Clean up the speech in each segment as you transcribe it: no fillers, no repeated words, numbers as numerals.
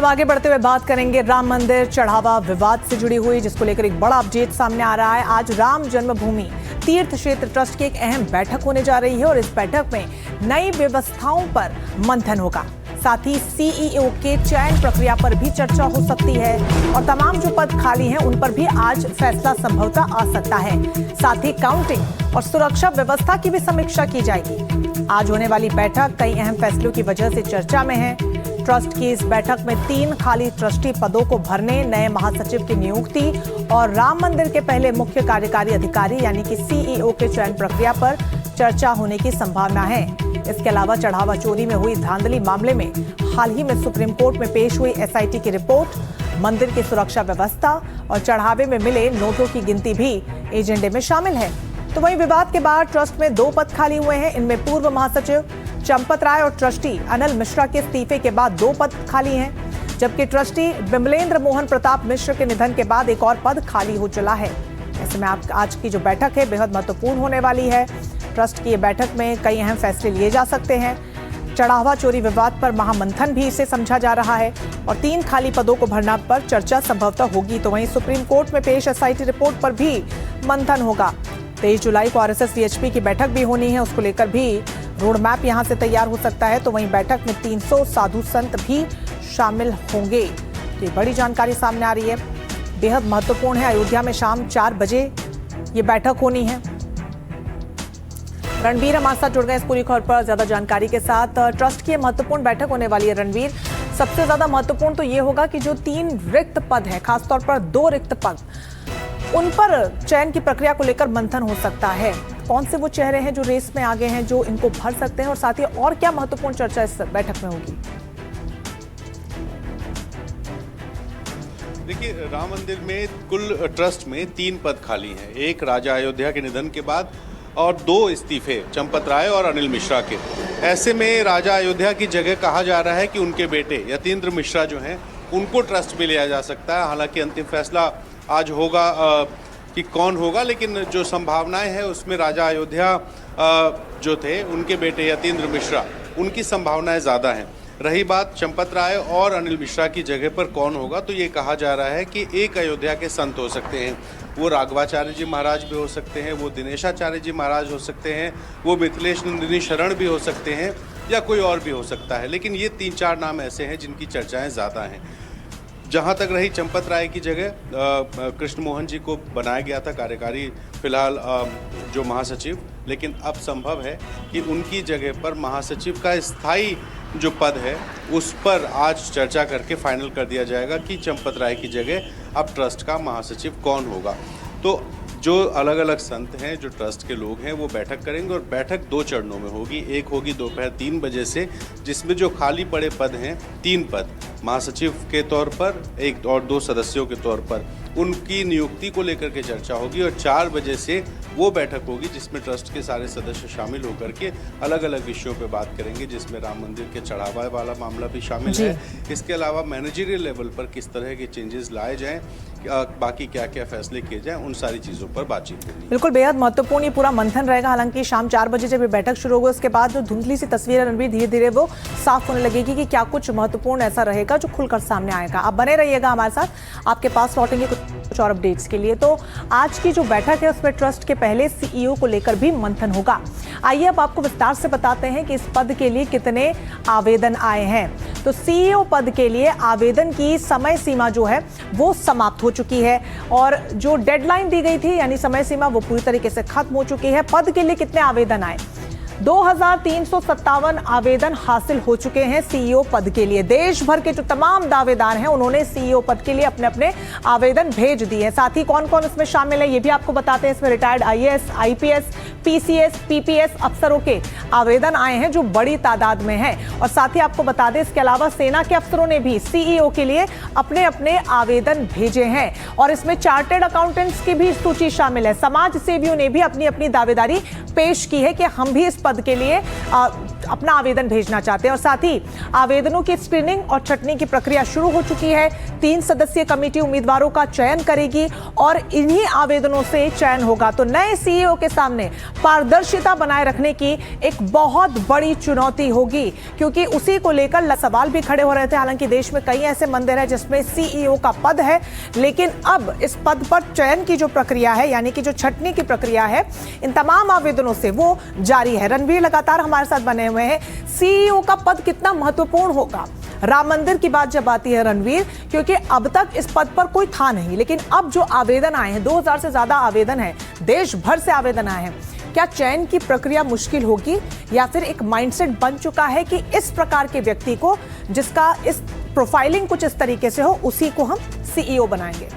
अब आगे बढ़ते हुए बात करेंगे राम मंदिर चढ़ावा विवाद से जुड़ी हुई, जिसको लेकर एक बड़ा अपडेट सामने आ रहा है। आज राम जन्मभूमि तीर्थ क्षेत्र ट्रस्ट की एक अहम बैठक होने जा रही है और इस बैठक में नई व्यवस्थाओं पर मंथन होगा। साथ ही सीईओ के चयन प्रक्रिया पर भी चर्चा हो सकती है और तमाम जो पद खाली हैं उन पर भी आज फैसला संभवतः आ सकता है। साथ ही काउंटिंग और सुरक्षा व्यवस्था की भी समीक्षा की जाएगी। आज होने वाली बैठक कई अहम फैसलों की वजह से चर्चा में है। ट्रस्ट की इस बैठक में 3 खाली ट्रस्टी पदों को भरने, नए महासचिव की नियुक्ति और राम मंदिर के पहले मुख्य कार्यकारी अधिकारी यानी कि सीईओ के चयन प्रक्रिया पर चर्चा होने की संभावना है। इसके अलावा चढ़ावा चोरी में हुई धांधली मामले में हाल ही में सुप्रीम कोर्ट में पेश हुई एसआईटी की रिपोर्ट, मंदिर की सुरक्षा व्यवस्था और चढ़ावे में मिले नोटों की गिनती भी एजेंडे में शामिल है। तो वहीं विवाद के बाद ट्रस्ट में 2 पद खाली हुए हैं। इनमें पूर्व महासचिव चंपत राय और ट्रस्टी अनिल मिश्रा के इस्तीफे के बाद 2 पद खाली हैं, जबकि ट्रस्टी बिमलेंद्र मोहन प्रताप मिश्र के निधन के बाद एक और पद खाली हो चला है। ऐसे में आज की जो बैठक है बेहद महत्वपूर्ण होने वाली है। ट्रस्ट की ये बैठक में कई अहम फैसले लिए जा सकते हैं। चढ़ावा चोरी विवाद पर महामंथन भी इसे समझा जा रहा है और 3 खाली पदों को भरना पर चर्चा संभवतः होगी। तो वहीं सुप्रीम कोर्ट में पेश एसआईटी रिपोर्ट पर भी मंथन होगा। 23 जुलाई को आरएसएस वीएचपी की बैठक भी होनी है, उसको लेकर भी रोड मैप यहां से तैयार हो सकता है। तो वहीं बैठक में 300 साधु संत भी शामिल होंगे। तो ये बड़ी जानकारी सामने आ रही है, बेहद महत्वपूर्ण है। अयोध्या में शाम 4 बजे ये बैठक होनी है। रणवीर हमारे साथ जुड़ गए इस पूरी खबर पर ज्यादा जानकारी के साथ। ट्रस्ट की महत्वपूर्ण बैठक होने वाली है। रणवीर, सबसे ज्यादा महत्वपूर्ण तो ये होगा कि जो 3 रिक्त पद है, खासतौर पर 2 रिक्त पद, उन पर चयन की प्रक्रिया को लेकर मंथन हो सकता है। कौन से वो चेहरे हैं जो रेस में आगे हैं, जो इनको भर सकते हैं, और साथ ही और क्या महत्वपूर्ण चर्चा इस बैठक में होगी? देखिए, राम मंदिर में कुल ट्रस्ट में 3 पद खाली हैं। एक राजा अयोध्या के निधन के बाद और 2 इस्तीफे चंपत राय और अनिल मिश्रा के। ऐसे में राजा अयोध्या की जगह कहा जा रहा है कि उनके बेटे यतीन्द्र मिश्रा जो हैं उनको ट्रस्ट में लिया जा सकता है। हालांकि अंतिम फैसला आज होगा कि कौन होगा, लेकिन जो संभावनाएं हैं उसमें राजा अयोध्या जो थे उनके बेटे यतीन्द्र मिश्रा, उनकी संभावनाएं ज़्यादा हैं। रही बात चंपत राय और अनिल मिश्रा की जगह पर कौन होगा, तो ये कहा जा रहा है कि एक अयोध्या के संत हो सकते हैं। वो राघवाचार्य जी महाराज भी हो सकते हैं, वो दिनेशाचार्य जी महाराज हो सकते हैं, वो मिथिलेश नंदिनी शरण भी हो सकते हैं, या कोई और भी हो सकता है। लेकिन ये 3-4 नाम ऐसे हैं जिनकी चर्चाएं ज़्यादा हैं। जहाँ तक रही चंपत राय की जगह, कृष्ण मोहन जी को बनाया गया था कार्यकारी फिलहाल जो महासचिव, लेकिन अब संभव है कि उनकी जगह पर महासचिव का स्थायी जो पद है उस पर आज चर्चा करके फाइनल कर दिया जाएगा कि चंपत राय की जगह अब ट्रस्ट का महासचिव कौन होगा। तो जो अलग अलग संत हैं, जो ट्रस्ट के लोग हैं, वो बैठक करेंगे और बैठक 2 चरणों में होगी। एक होगी दोपहर 3 बजे से, जिसमें जो खाली पड़े पद हैं 3 पद महासचिव के तौर पर, एक और 2 सदस्यों के तौर पर, उनकी नियुक्ति को लेकर के चर्चा होगी। और 4 बजे से वो बैठक होगी जिसमें ट्रस्ट के सारे सदस्य शामिल होकर के अलग अलग विषयों पे बात करेंगे, जिसमें राम मंदिर के चढ़ावा वाला मामला भी शामिल है। इसके अलावा मैनेजरियल लेवल पर किस तरह के चेंजेस लाए जाएं, बाकी क्या क्या फैसले किए जाएं, उन सारी चीज़ों पर बातचीत होगी। बिल्कुल, बेहद महत्वपूर्ण ये पूरा मंथन रहेगा। हालांकि शाम 4 बजे जब ये बैठक शुरू होगी, उसके बाद जो धुंधली सी तस्वीर है रणवीर, धीरे धीरे वो साफ होने लगेगी कि क्या कुछ महत्वपूर्ण ऐसा रहेगा जो खुलकर सामने आएगा। आप बने रहिएगा हमारे साथ, आपके पास लौटेंगे कुछ और अपडेट्स के लिए। तो आज की जो बैठक है उसमें ट्रस्ट के पहले सीईओ को लेकर भी मंथन होगा। आइए अब आपको विस्तार से बताते हैं कि इस पद के लिए कितने आवेदन आए हैं। तो सीईओ पद के लिए आवेदन की समय सीमा जो है वो समाप्त हो चुकी है और जो डेडलाइन दी गई थी यानी समय सीमा वो पूरी तरीके से खत्म हो चुकी है। पद के लिए कितने आवेदन आए? 2357 आवेदन हासिल हो चुके हैं सीईओ पद के लिए। देश भर के जो तमाम दावेदार हैं उन्होंने सीईओ पद के लिए अपने अपने आवेदन भेज दिए हैं। साथ ही कौन कौन इसमें शामिल है ये भी आपको बताते हैं। इसमें retired IAS, IPS, PCS, PPS अफसरों के आवेदन आए हैं जो बड़ी तादाद में हैं। और साथ ही आपको बता दें इसके अलावा सेना के अफसरों ने भी सीईओ के लिए अपने अपने आवेदन भेजे हैं। और इसमें चार्टर्ड अकाउंटेंट्स की भी सूची शामिल है। समाज सेवियों ने भी अपनी अपनी दावेदारी पेश की है कि हम भी इस पद के लिए अपना आवेदन भेजना चाहते हैं और साथ ही आवेदनों की स्क्रीनिंग और छंटनी की प्रक्रिया शुरू हो चुकी है। 3 सदस्यीय कमेटी उम्मीदवारों का चयन करेगी और इन्हीं आवेदनों से चयन होगा। तो नए सीईओ के सामने पारदर्शिता बनाए रखने की एक बहुत बड़ी चुनौती होगी, क्योंकि उसी को लेकर सवाल भी खड़े हो रहे थे। हालांकि देश में कई ऐसे मंदिर हैं जिसमें सीईओ का पद है, लेकिन अब इस पद पर चयन की जो प्रक्रिया है, यानी कि जो छंटनी की प्रक्रिया है, इन तमाम आवेदनों से वो जारी है। रणवीर लगातार हमारे साथ बने हुए हैं। सीईओ का पद कितना महत्वपूर्ण होगा राम मंदिर की बात जब आती है रणवीर, क्योंकि अब तक इस पद पर कोई था नहीं, लेकिन अब जो आवेदन आए हैं, 2000 से ज्यादा आवेदन है, देश भर से आवेदन आए हैं, क्या चयन की प्रक्रिया मुश्किल होगी या फिर एक माइंडसेट बन चुका है कि इस प्रकार के व्यक्ति को, जिसका इस प्रोफाइलिंग कुछ इस तरीके से हो, उसी को हम सीईओ बनाएंगे?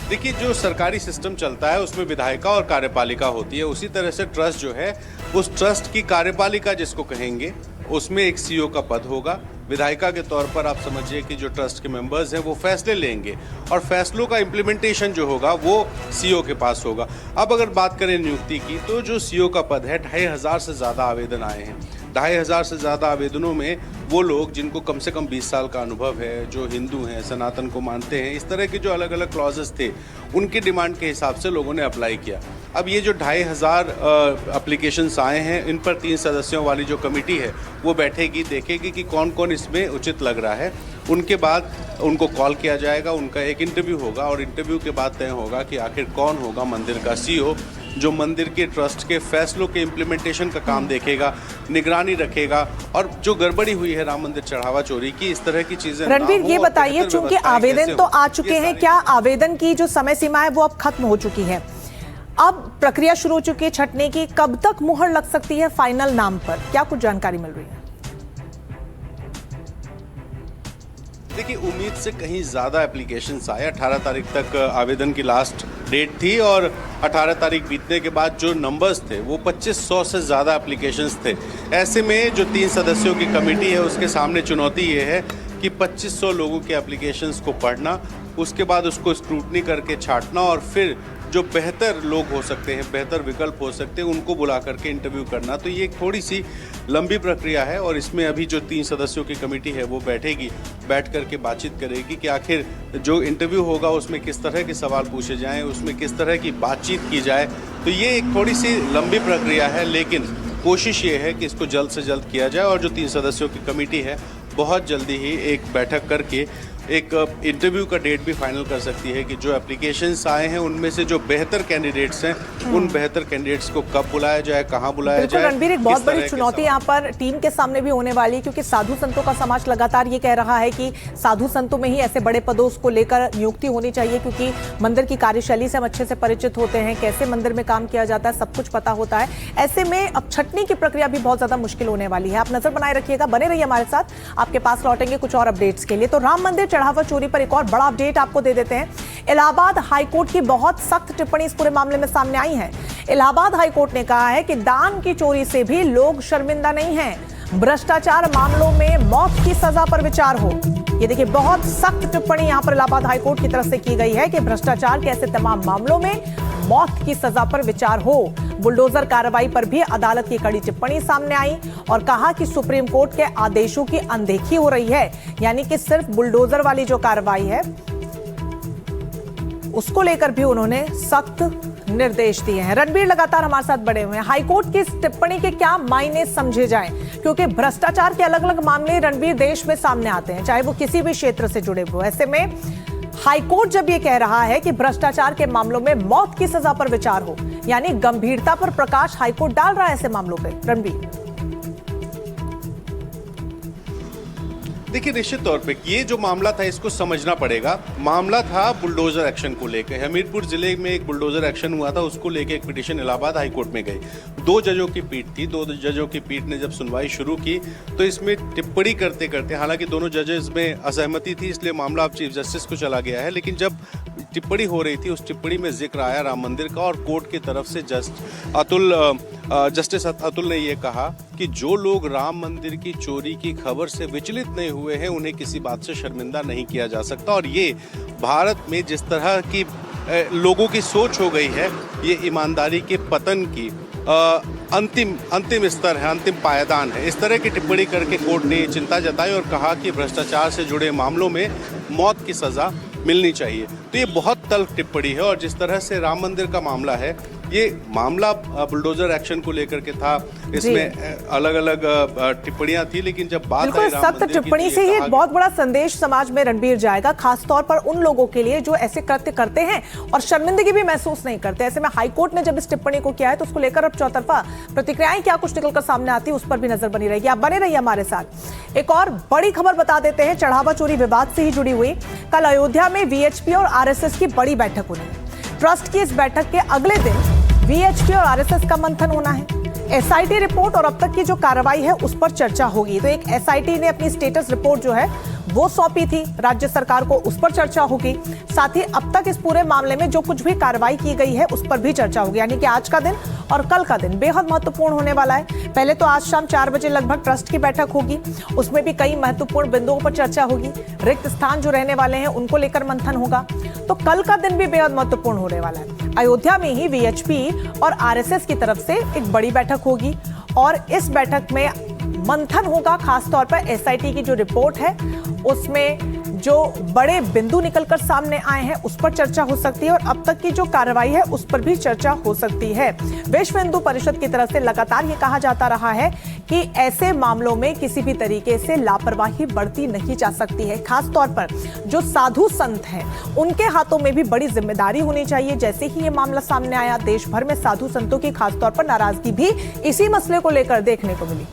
देखिए, जो सरकारी सिस्टम चलता है उसमें विधायिका और कार्यपालिका होती है। उसी तरह से ट्रस्ट जो है, उस ट्रस्ट की कार्यपालिका जिसको कहेंगे, उसमें एक सीईओ का पद होगा। विधायिका के तौर पर आप समझिए कि जो ट्रस्ट के मेंबर्स हैं वो फैसले लेंगे और फैसलों का इम्प्लीमेंटेशन जो होगा वो सीईओ के पास होगा। अब अगर बात करें नियुक्ति की, तो जो सीईओ का पद है, 2500 से ज़्यादा आवेदन आए हैं। 2500 से ज़्यादा आवेदनों में वो लोग जिनको कम से कम 20 साल का अनुभव है, जो हिंदू हैं, सनातन को मानते हैं, इस तरह के जो अलग अलग क्लॉजेस थे, उनकी डिमांड के हिसाब से लोगों ने अप्लाई किया। अब ये जो 2500 एप्लीकेशंस आए हैं, इन पर 3 सदस्यों वाली जो कमेटी है वो बैठेगी, देखेगी कि कौन कौन इसमें उचित लग रहा है। उनके बाद उनको कॉल किया जाएगा, उनका एक इंटरव्यू होगा और इंटरव्यू के बाद तय होगा कि आखिर कौन होगा मंदिर का सीईओ, जो मंदिर के ट्रस्ट के फैसलों के इम्प्लीमेंटेशन का काम देखेगा, निगरानी रखेगा। और जो गड़बड़ी हुई है राम मंदिर चढ़ावा चोरी की, इस तरह की चीजें रणवीर, ये बताइए, चूंकि आवेदन तो आ चुके हैं, क्या आवेदन की जो समय सीमा है वो अब खत्म हो चुकी है? अब प्रक्रिया शुरू हो चुकी है छंटने की, कब तक मुहर लग सकती है फाइनल नाम पर? क्या कुछ जानकारी मिल रही है? देखिए, उम्मीद से कहीं ज़्यादा एप्लीकेशंस आए। 18 तारीख तक आवेदन की लास्ट डेट थी और 18 तारीख बीतने के बाद जो नंबर्स थे वो 2500 से ज़्यादा एप्लीकेशंस थे। ऐसे में जो 3 सदस्यों की कमेटी है उसके सामने चुनौती ये है कि 2500 लोगों के एप्लीकेशंस को पढ़ना, उसके बाद उसको स्क्रूटनी करके छांटना और फिर जो बेहतर लोग हो सकते हैं, बेहतर विकल्प हो सकते हैं, उनको बुला करके इंटरव्यू करना। तो ये एक थोड़ी सी लंबी प्रक्रिया है और इसमें अभी जो 3 सदस्यों की कमेटी है वो बैठेगी, बैठ करके बातचीत करेगी कि आखिर जो इंटरव्यू होगा उसमें किस तरह के सवाल पूछे जाएं, उसमें किस तरह की बातचीत की जाए। तो ये एक थोड़ी सी लंबी प्रक्रिया है, लेकिन कोशिश ये है कि इसको जल्द से जल्द किया जाए और जो 3 सदस्यों की कमेटी है बहुत जल्दी ही एक बैठक करके एक इंटरव्यू का डेट भी फाइनल कर सकती है कि जो एप्लीकेशंस आए हैं उनमें से जो बेहतर कैंडिडेट्स हैं, उन बेहतर कैंडिडेट्स को कब बुलाया जाए, कहां बुलाया जाए। रणवीर, एक बहुत बड़ी चुनौती यहाँ पर टीम के सामने भी होने वाली है, क्योंकि साधु संतों का समाज लगातार ये कह रहा है कि साधु संतों में ही ऐसे बड़े पदों को लेकर नियुक्ति होनी चाहिए, क्योंकि मंदिर की कार्यशैली से हम अच्छे से परिचित होते हैं, कैसे मंदिर में काम किया जाता है, सब कुछ पता होता है। ऐसे में अब छंटनी की प्रक्रिया भी बहुत ज्यादा मुश्किल होने वाली है। आप नजर बनाए रखिएगा, बने रहिए हमारे साथ, आपके पास लौटेंगे कुछ और अपडेट्स के लिए। तो राम मंदिर चढ़ावा चोरी पर एक और बड़ा अपडेट आपको दे देते हैं। इलाहाबाद हाईकोर्ट की बहुत सख्त टिप्पणी इस पूरे मामले में सामने आई है। इलाहाबाद हाईकोर्ट ने कहा है कि दान की चोरी से भी लोग शर्मिंदा नहीं हैं, भ्रष्टाचार मामलों में मौत की सजा पर विचार हो। ये देखिए, बहुत सख्त टिप्पणी यहां पर इलाहाबाद हाईकोर्ट की तरफ से की गई है कि भ्रष्टाचार के ऐसे तमाम मामलों में मौत की सजा पर विचार हो। बुलडोजर कार्रवाई पर भी अदालत की कड़ी टिप्पणी सामने आई और कहा कि सुप्रीम कोर्ट के आदेशों की अनदेखी हो रही है, यानी कि सिर्फ बुलडोजर वाली जो कार्रवाई है उसको लेकर भी उन्होंने सख्त निर्देश दिए हैं। रणवीर लगातार हमारे साथ बड़े हुए हैं। हाईकोर्ट की इस टिप्पणी के क्या मायने समझे जाएं, क्योंकि भ्रष्टाचार के अलग अलग मामले रणवीर देश में सामने आते हैं, चाहे वो किसी भी क्षेत्र से जुड़े हुए। ऐसे में हाईकोर्ट जब ये कह रहा है कि भ्रष्टाचार के मामलों में मौत की सजा पर विचार हो, यानी गंभीरता पर प्रकाश हाईकोर्ट डाल रहा है ऐसे मामलों पे। रणवीर, देखिए, निश्चित तौर पे ये जो मामला था इसको समझना पड़ेगा। मामला था बुलडोजर एक्शन को लेकर। हमीरपुर जिले में एक बुलडोजर एक्शन हुआ था, उसको लेकर एक पिटीशन इलाहाबाद हाईकोर्ट में गई। 2 जजों की पीठ थी। 2 जजों की पीठ ने जब सुनवाई शुरू की तो इसमें टिप्पणी करते करते, हालांकि दोनों जजेस में असहमति थी, इसलिए मामला अब चीफ जस्टिस को चला गया है, लेकिन जब टिप्पणी हो रही थी उस टिप्पणी में जिक्र आया राम मंदिर का और कोर्ट की तरफ से जस्टिस अतुल ने यह कहा कि जो लोग राम मंदिर की चोरी की खबर से विचलित नहीं हुए हैं उन्हें किसी बात से शर्मिंदा नहीं किया जा सकता। और ये भारत में जिस तरह की लोगों की सोच हो गई है, ये ईमानदारी के पतन की अंतिम स्तर है, अंतिम पायदान है। इस तरह की टिप्पणी करके कोर्ट ने चिंता जताई और कहा कि भ्रष्टाचार से जुड़े मामलों में मौत की सज़ा मिलनी चाहिए। तो ये बहुत तल्ख टिप्पणी है। और जिस तरह से राम मंदिर का मामला है, ये मामला बुलडोजर एक्शन को लेकर के था, इसमें अलग अलग टिप्पणियां थी, लेकिन जब बात बिल्कुल सख्त टिप्पणी से ही एक बहुत बड़ा संदेश समाज में रणबीर जाएगा, खासतौर पर उन लोगों के लिए जो ऐसे कृत्य करते हैं और शर्मिंदगी भी महसूस नहीं करते। ऐसे में हाईकोर्ट ने जब इस टिप्पणी को किया है तो उसको लेकर अब चौतरफा प्रतिक्रियाएं क्या कुछ निकलकर सामने आती है, उस पर भी नजर बनी रहेगी। आप बने रहिए हमारे साथ। एक और बड़ी खबर बता देते हैं, चढ़ावा चोरी विवाद से ही जुड़ी हुई। कल अयोध्या में वीएचपी और आरएसएस की बड़ी बैठक होनी। ट्रस्ट की इस बैठक के अगले दिन वीएचपी और आरएसएस का मंथन होना है। एसआईटी रिपोर्ट और अब तक की जो कार्रवाई है उस पर चर्चा होगी। तो एक एसआईटी ने अपनी स्टेटस रिपोर्ट जो है वो सौंपी थी राज्य सरकार को, उस पर चर्चा होगी। साथ ही अब तक इस पूरे मामले में जो कुछ भी कार्रवाई की गई है उस पर भी चर्चा होगी। यानी कि आज का दिन और कल का दिन बेहद महत्वपूर्ण होने वाला है। पहले तो आज शाम 4 बजे लगभग ट्रस्ट की बैठक होगी, उसमें भी कई महत्वपूर्ण बिंदुओं पर चर्चा होगी। रिक्त स्थान जो रहने वाले हैं उनको लेकर मंथन होगा। तो कल का दिन भी बेहद महत्वपूर्ण होने वाला है। अयोध्या में ही वीएचपी और आरएसएस की तरफ से एक बड़ी बैठक होगी और इस बैठक में मंथन होगा। खासतौर पर एसआईटी की जो रिपोर्ट है उसमें जो बड़े बिंदु निकलकर सामने आए हैं उस पर चर्चा हो सकती है और अब तक की जो कार्रवाई है उस पर भी चर्चा हो सकती है। विश्व हिंदू परिषद की तरफ से लगातार ये कहा जाता रहा है कि ऐसे मामलों में किसी भी तरीके से लापरवाही बरती नहीं जा सकती है। खासतौर पर जो साधु संत हैं उनके हाथों में भी बड़ी जिम्मेदारी होनी चाहिए। जैसे ही ये मामला सामने आया, देश भर में साधु संतों की खासतौर पर नाराजगी भी इसी मसले को लेकर देखने को मिली।